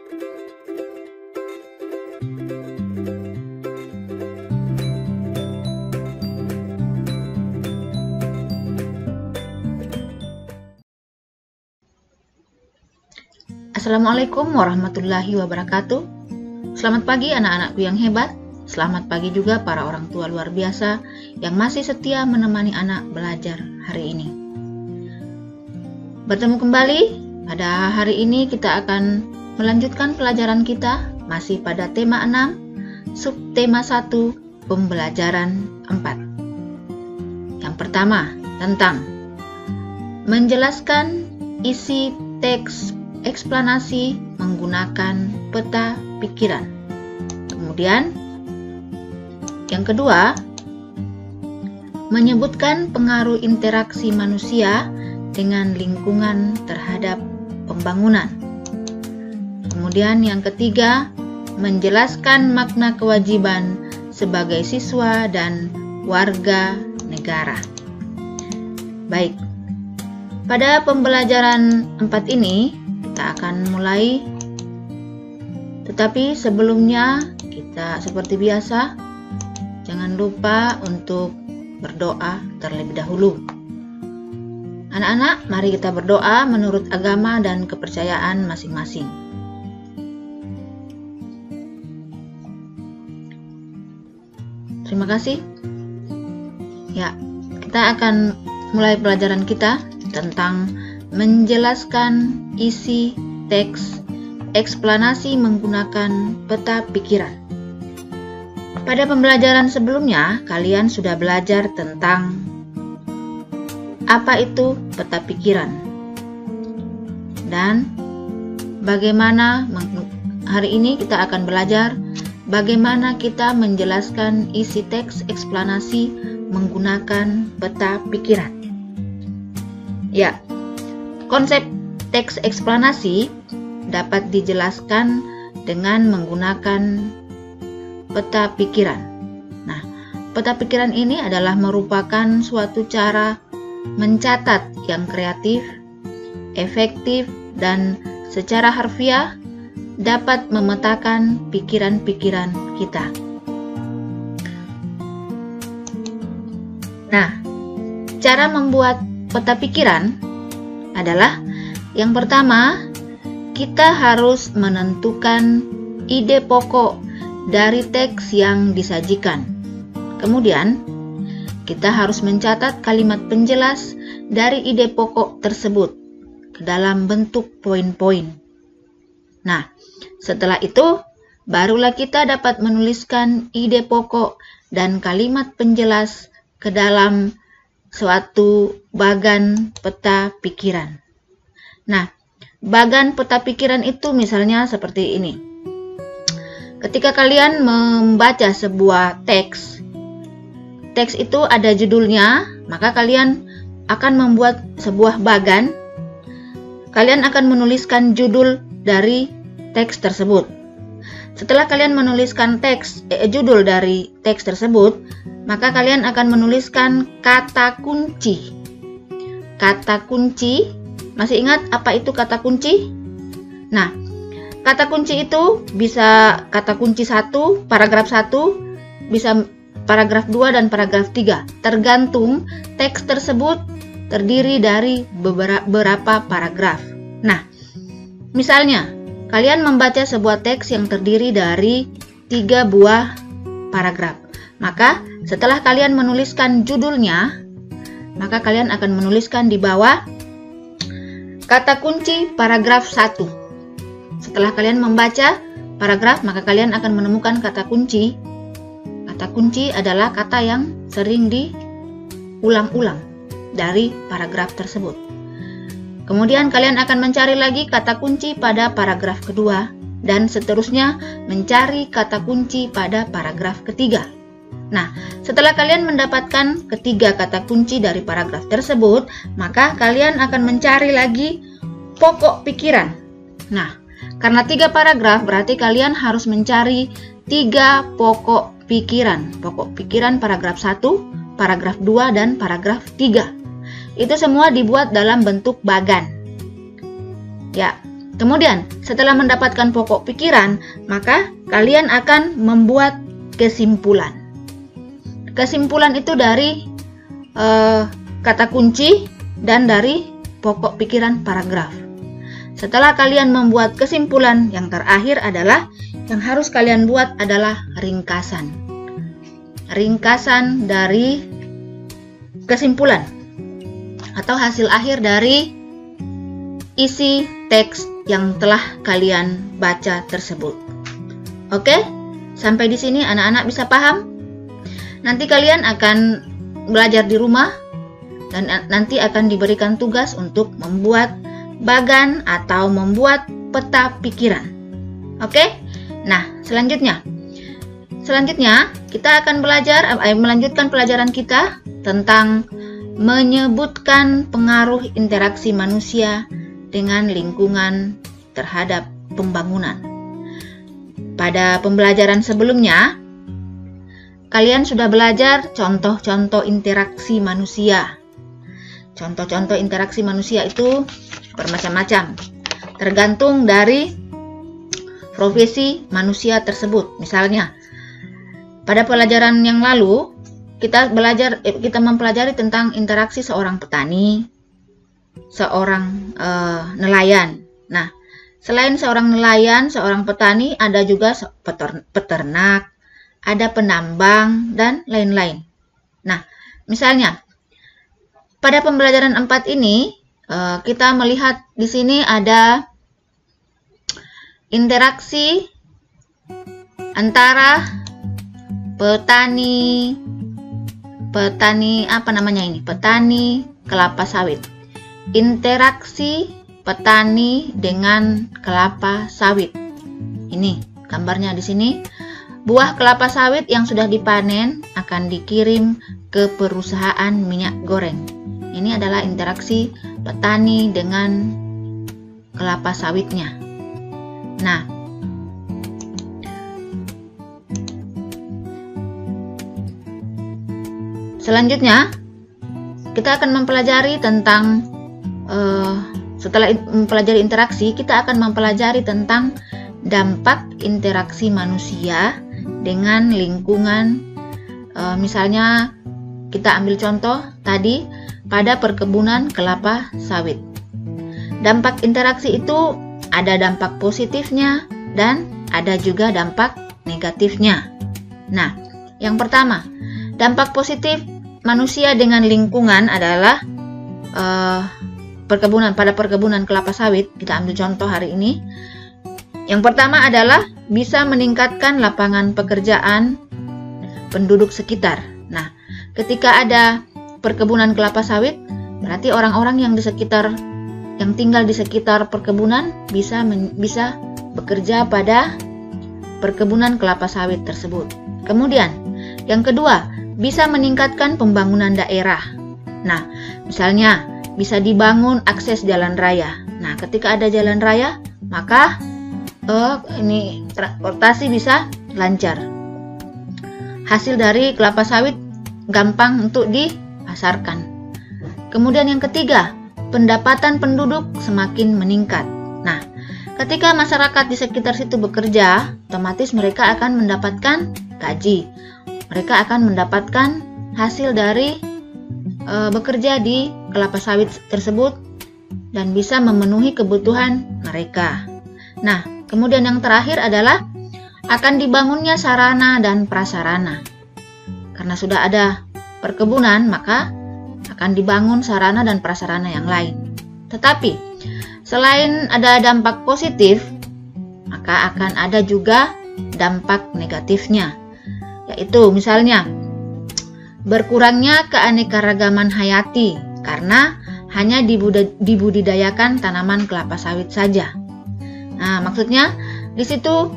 Assalamualaikum warahmatullahi wabarakatuh. Selamat pagi anak-anakku yang hebat. Selamat pagi juga para orang tua luar biasa yang masih setia menemani anak belajar hari ini. Bertemu kembali, pada hari ini kita akan melanjutkan pelajaran kita masih pada tema 6, subtema 1, pembelajaran 4. Yang pertama, tentang menjelaskan isi teks eksplanasi menggunakan peta pikiran. Kemudian, yang kedua, menyebutkan pengaruh interaksi manusia dengan lingkungan terhadap pembangunan. Kemudian yang ketiga, menjelaskan makna kewajiban sebagai siswa dan warga negara. Baik, pada pembelajaran 4 ini kita akan mulai, tetapi sebelumnya kita seperti biasa jangan lupa untuk berdoa terlebih dahulu. Anak-anak, mari kita berdoa menurut agama dan kepercayaan masing-masing. Terima kasih. Ya, kita akan mulai pelajaran kita tentang menjelaskan isi teks eksplanasi menggunakan peta pikiran. Pada pembelajaran sebelumnya, kalian sudah belajar tentang apa itu peta pikiran dan bagaimana hari ini kita akan belajar bagaimana kita menjelaskan isi teks eksplanasi menggunakan peta pikiran. Ya, konsep teks eksplanasi dapat dijelaskan dengan menggunakan peta pikiran. Nah, peta pikiran ini adalah merupakan suatu cara mencatat yang kreatif, efektif, dan secara harfiah dapat memetakan pikiran-pikiran kita. Nah, cara membuat peta pikiran adalah yang pertama, kita harus menentukan ide pokok dari teks yang disajikan. Kemudian, kita harus mencatat kalimat penjelas dari ide pokok tersebut ke dalam bentuk poin-poin. Nah, setelah itu, barulah kita dapat menuliskan ide pokok dan kalimat penjelas ke dalam suatu bagan peta pikiran. Nah, bagan peta pikiran itu misalnya seperti ini. Ketika kalian membaca sebuah teks itu ada judulnya, maka kalian akan membuat sebuah bagan. Kalian akan menuliskan judul dari teks tersebut. Setelah kalian menuliskan judul dari teks tersebut, maka kalian akan menuliskan kata kunci. Kata kunci, masih ingat apa itu kata kunci? Nah, kata kunci itu bisa kata kunci 1, paragraf 1, bisa paragraf 2 dan paragraf 3. Tergantung teks tersebut terdiri dari beberapa paragraf. Nah, misalnya, kalian membaca sebuah teks yang terdiri dari 3 buah paragraf. Maka, setelah kalian menuliskan judulnya, maka kalian akan menuliskan di bawah kata kunci paragraf 1. Setelah kalian membaca paragraf, maka kalian akan menemukan kata kunci. Kata kunci adalah kata yang sering diulang-ulang dari paragraf tersebut. Kemudian kalian akan mencari lagi kata kunci pada paragraf kedua dan seterusnya mencari kata kunci pada paragraf ketiga. Nah, setelah kalian mendapatkan ketiga kata kunci dari paragraf tersebut, maka kalian akan mencari lagi pokok pikiran. Nah, karena 3 paragraf berarti kalian harus mencari 3 pokok pikiran. Pokok pikiran paragraf 1, paragraf 2, dan paragraf 3. Itu semua dibuat dalam bentuk bagan. Ya, Kemudian, setelah mendapatkan pokok pikiran, maka kalian akan membuat kesimpulan. Kesimpulan itu dari kata kunci dan dari pokok pikiran paragraf. Setelah kalian membuat kesimpulan, yang terakhir adalah yang harus kalian buat adalah ringkasan. Ringkasan dari kesimpulan atau hasil akhir dari isi teks yang telah kalian baca tersebut. Oke, sampai di sini anak-anak bisa paham? Nanti kalian akan belajar di rumah dan nanti akan diberikan tugas untuk membuat bagan atau membuat peta pikiran. Oke? Nah, selanjutnya kita akan melanjutkan pelajaran kita tentang menyebutkan pengaruh interaksi manusia dengan lingkungan terhadap pembangunan. Pada pembelajaran sebelumnya, kalian sudah belajar contoh-contoh interaksi manusia. Contoh-contoh interaksi manusia itu bermacam-macam, tergantung dari profesi manusia tersebut. Misalnya, pada pelajaran yang lalu kita mempelajari tentang interaksi seorang petani, seorang nelayan. Nah, selain seorang nelayan, seorang petani, ada juga peternak, ada penambang, dan lain-lain. Nah, misalnya, pada pembelajaran 4 ini, kita melihat di sini ada interaksi antara petani kelapa sawit. Interaksi petani dengan kelapa sawit. Ini gambarnya di sini. Buah kelapa sawit yang sudah dipanen akan dikirim ke perusahaan minyak goreng. Ini adalah interaksi petani dengan kelapa sawitnya. Nah, selanjutnya kita akan mempelajari tentang setelah mempelajari interaksi, kita akan mempelajari tentang dampak interaksi manusia dengan lingkungan. Misalnya kita ambil contoh tadi pada perkebunan kelapa sawit. Dampak interaksi itu ada dampak positifnya dan ada juga dampak negatifnya. Nah, yang pertama, dampak positif manusia dengan lingkungan adalah pada perkebunan kelapa sawit. Kita ambil contoh hari ini. Yang pertama adalah bisa meningkatkan lapangan pekerjaan penduduk sekitar. Nah, ketika ada perkebunan kelapa sawit, berarti orang-orang yang tinggal di sekitar perkebunan bisa bekerja pada perkebunan kelapa sawit tersebut. Kemudian, yang kedua, bisa meningkatkan pembangunan daerah. Nah, misalnya bisa dibangun akses jalan raya. Nah, ketika ada jalan raya, maka transportasi bisa lancar. Hasil dari kelapa sawit gampang untuk dipasarkan. Kemudian yang ketiga, pendapatan penduduk semakin meningkat. Nah, ketika masyarakat di sekitar situ bekerja, otomatis mereka akan mendapatkan gaji. Mereka akan mendapatkan hasil dari bekerja di kelapa sawit tersebut dan bisa memenuhi kebutuhan mereka. Nah, kemudian yang terakhir adalah akan dibangunnya sarana dan prasarana. Karena sudah ada perkebunan, maka akan dibangun sarana dan prasarana yang lain. Tetapi, selain ada dampak positif, maka akan ada juga dampak negatifnya. Yaitu misalnya, berkurangnya keanekaragaman hayati karena hanya dibudidayakan tanaman kelapa sawit saja. Nah, maksudnya di situ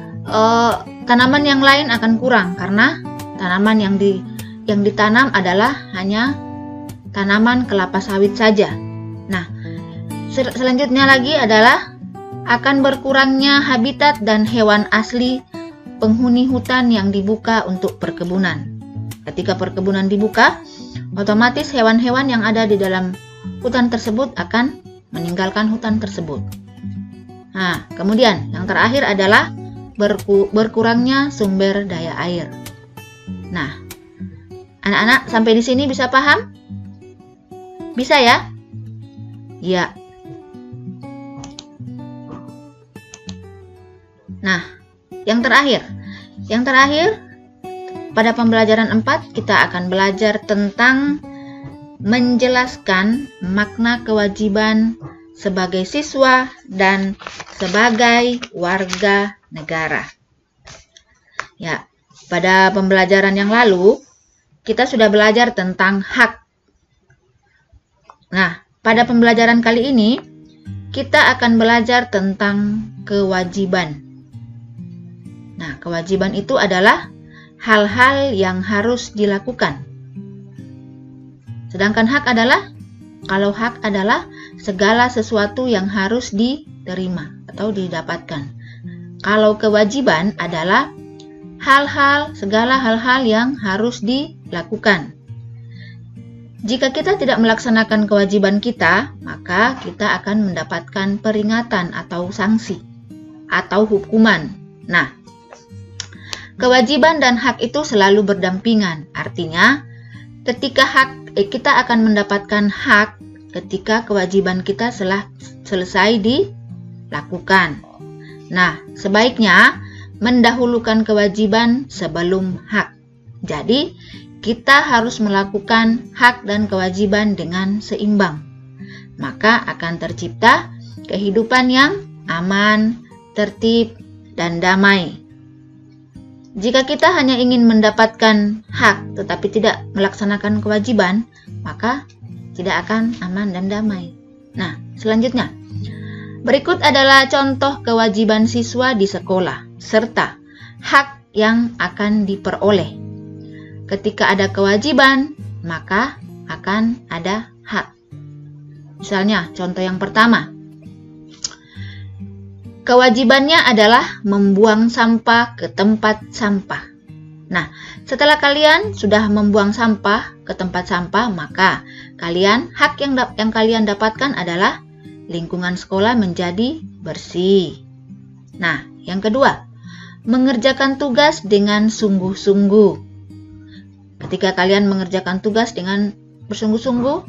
tanaman yang lain akan kurang karena tanaman yang ditanam adalah hanya tanaman kelapa sawit saja. Nah, selanjutnya lagi adalah akan berkurangnya habitat dan hewan asli penghuni hutan yang dibuka untuk perkebunan. Ketika perkebunan dibuka, otomatis hewan-hewan yang ada di dalam hutan tersebut akan meninggalkan hutan tersebut. Nah, kemudian yang terakhir adalah berkurangnya sumber daya air. Nah, anak-anak sampai di sini bisa paham? Bisa ya? Ya. Nah, yang terakhir pada pembelajaran 4 kita akan belajar tentang menjelaskan makna kewajiban sebagai siswa dan sebagai warga negara. Ya, pada pembelajaran yang lalu kita sudah belajar tentang hak. Nah, pada pembelajaran kali ini kita akan belajar tentang kewajiban. Nah, kewajiban itu adalah hal-hal yang harus dilakukan. Sedangkan hak adalah, kalau hak adalah segala sesuatu yang harus diterima atau didapatkan. Kalau kewajiban adalah segala hal-hal yang harus dilakukan. Jika kita tidak melaksanakan kewajiban kita, maka kita akan mendapatkan peringatan atau sanksi atau hukuman. Nah, kewajiban dan hak itu selalu berdampingan. Artinya, ketika kita akan mendapatkan hak ketika kewajiban kita selesai dilakukan. Nah, sebaiknya mendahulukan kewajiban sebelum hak. Jadi, kita harus melakukan hak dan kewajiban dengan seimbang. Maka akan tercipta kehidupan yang aman, tertib, dan damai. Jika kita hanya ingin mendapatkan hak tetapi tidak melaksanakan kewajiban, maka tidak akan aman dan damai. Nah, selanjutnya, berikut adalah contoh kewajiban siswa di sekolah serta hak yang akan diperoleh. Ketika ada kewajiban, maka akan ada hak. Misalnya, contoh yang pertama, kewajibannya adalah membuang sampah ke tempat sampah. Nah, setelah kalian sudah membuang sampah ke tempat sampah, maka hak yang kalian dapatkan adalah lingkungan sekolah menjadi bersih. Nah, yang kedua, mengerjakan tugas dengan sungguh-sungguh. Ketika kalian mengerjakan tugas dengan bersungguh-sungguh,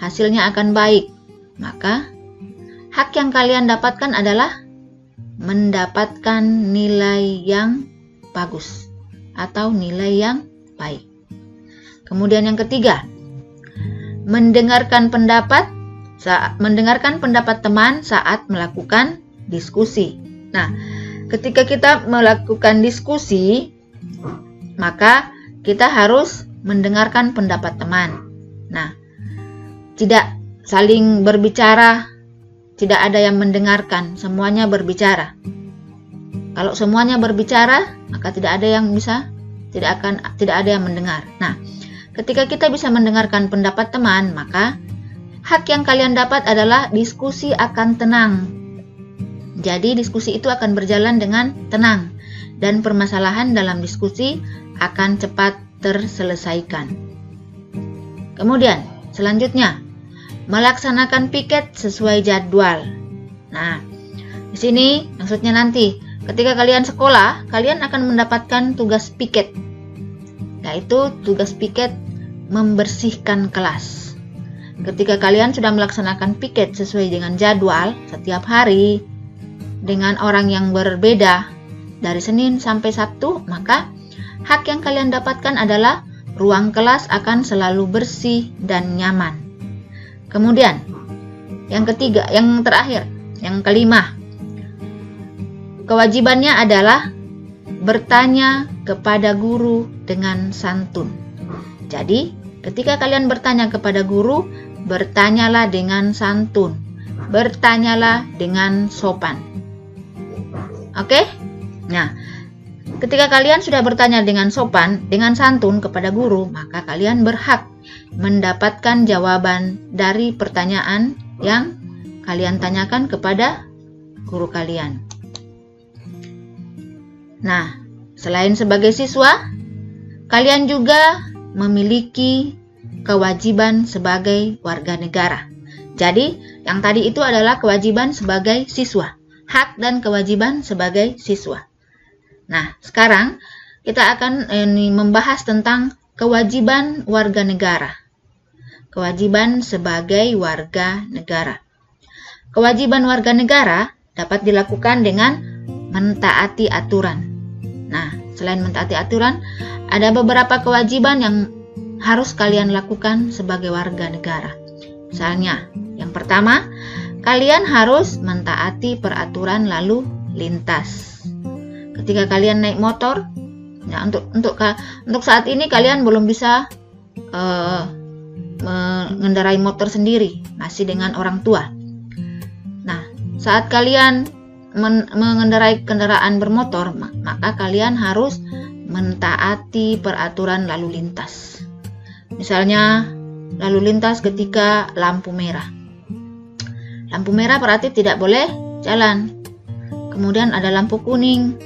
hasilnya akan baik. Maka, hak yang kalian dapatkan adalah mendapatkan nilai yang bagus atau nilai yang baik. Kemudian yang ketiga, mendengarkan pendapat teman saat melakukan diskusi. Nah, ketika kita melakukan diskusi, maka kita harus mendengarkan pendapat teman. Nah, tidak saling berbicara, tidak ada yang mendengarkan, semuanya berbicara. Kalau semuanya berbicara, maka tidak ada yang mendengar. Nah, ketika kita bisa mendengarkan pendapat teman, maka hak yang kalian dapat adalah diskusi akan tenang. Jadi diskusi itu akan berjalan dengan tenang dan permasalahan dalam diskusi akan cepat terselesaikan. Kemudian, selanjutnya, melaksanakan piket sesuai jadwal. Nah, di sini maksudnya nanti ketika kalian sekolah, kalian akan mendapatkan tugas piket. Yaitu tugas piket membersihkan kelas. Ketika kalian sudah melaksanakan piket sesuai dengan jadwal setiap hari dengan orang yang berbeda dari Senin sampai Sabtu, maka hak yang kalian dapatkan adalah ruang kelas akan selalu bersih dan nyaman. Kemudian, yang terakhir, yang kelima, kewajibannya adalah bertanya kepada guru dengan santun. Jadi, ketika kalian bertanya kepada guru, bertanyalah dengan santun, bertanyalah dengan sopan. Oke? Nah, ketika kalian sudah bertanya dengan sopan, dengan santun kepada guru, maka kalian berhak mendapatkan jawaban dari pertanyaan yang kalian tanyakan kepada guru kalian. Nah, selain sebagai siswa, kalian juga memiliki kewajiban sebagai warga negara. Jadi, yang tadi itu adalah kewajiban sebagai siswa. hak dan kewajiban sebagai siswa. Nah, sekarang kita akan membahas tentang kewajiban warga negara. Kewajiban sebagai warga negara. Kewajiban warga negara dapat dilakukan dengan mentaati aturan. Nah, selain mentaati aturan, ada beberapa kewajiban yang harus kalian lakukan sebagai warga negara. Misalnya, yang pertama, kalian harus mentaati peraturan lalu lintas. Ketika kalian naik motor, ya untuk saat ini kalian belum bisa mengendarai motor sendiri, masih dengan orang tua. Nah, saat kalian mengendarai kendaraan bermotor, maka kalian harus mentaati peraturan lalu lintas. Misalnya, lalu lintas ketika lampu merah. Lampu merah berarti tidak boleh jalan. Kemudian ada lampu kuning,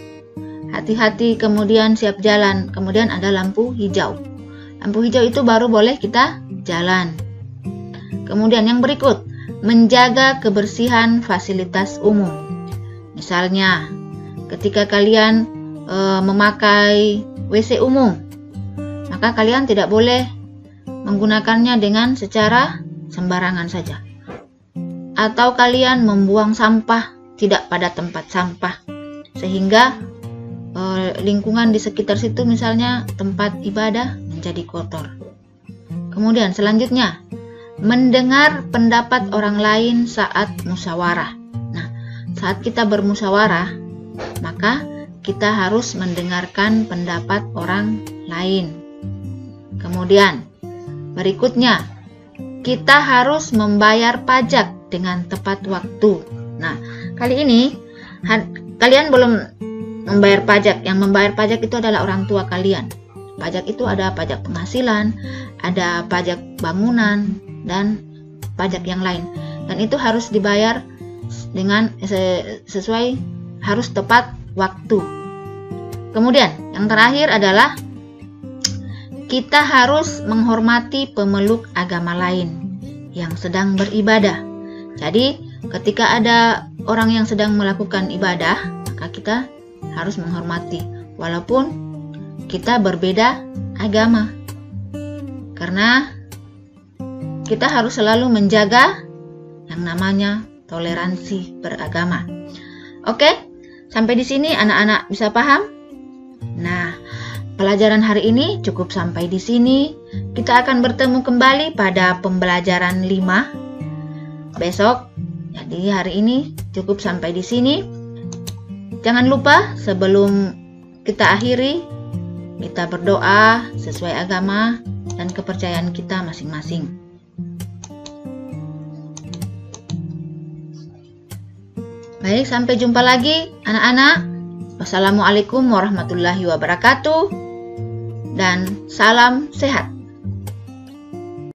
hati-hati, kemudian siap jalan. Kemudian ada lampu hijau. Lampu hijau itu baru boleh kita jalan. Kemudian yang berikut, menjaga kebersihan fasilitas umum. Misalnya, ketika kalian memakai WC umum, maka kalian tidak boleh menggunakannya dengan secara sembarangan saja. Atau kalian membuang sampah tidak pada tempat sampah, sehingga lingkungan di sekitar situ, misalnya tempat ibadah, menjadi kotor. Kemudian selanjutnya, mendengar pendapat orang lain saat musyawarah. Nah, saat kita bermusyawarah, maka kita harus mendengarkan pendapat orang lain. Kemudian, berikutnya, kita harus membayar pajak dengan tepat waktu. Nah, kali ini kalian belum membayar pajak. Yang membayar pajak itu adalah orang tua kalian. Pajak itu ada pajak penghasilan, ada pajak bangunan, dan pajak yang lain. Dan itu harus dibayar dengan sesuai, harus tepat waktu. Kemudian, yang terakhir adalah kita harus menghormati pemeluk agama lain yang sedang beribadah. Jadi, ketika ada orang yang sedang melakukan ibadah, maka kita harus menghormati, walaupun kita berbeda agama. Karena kita harus selalu menjaga yang namanya toleransi beragama. Oke, sampai di sini anak-anak bisa paham? Nah, pelajaran hari ini cukup sampai di sini. Kita akan bertemu kembali pada pembelajaran 5 besok. Jadi hari ini cukup sampai di sini. Jangan lupa sebelum kita akhiri, kita berdoa sesuai agama dan kepercayaan kita masing-masing. Baik, sampai jumpa lagi anak-anak. Wassalamualaikum warahmatullahi wabarakatuh. Dan salam sehat.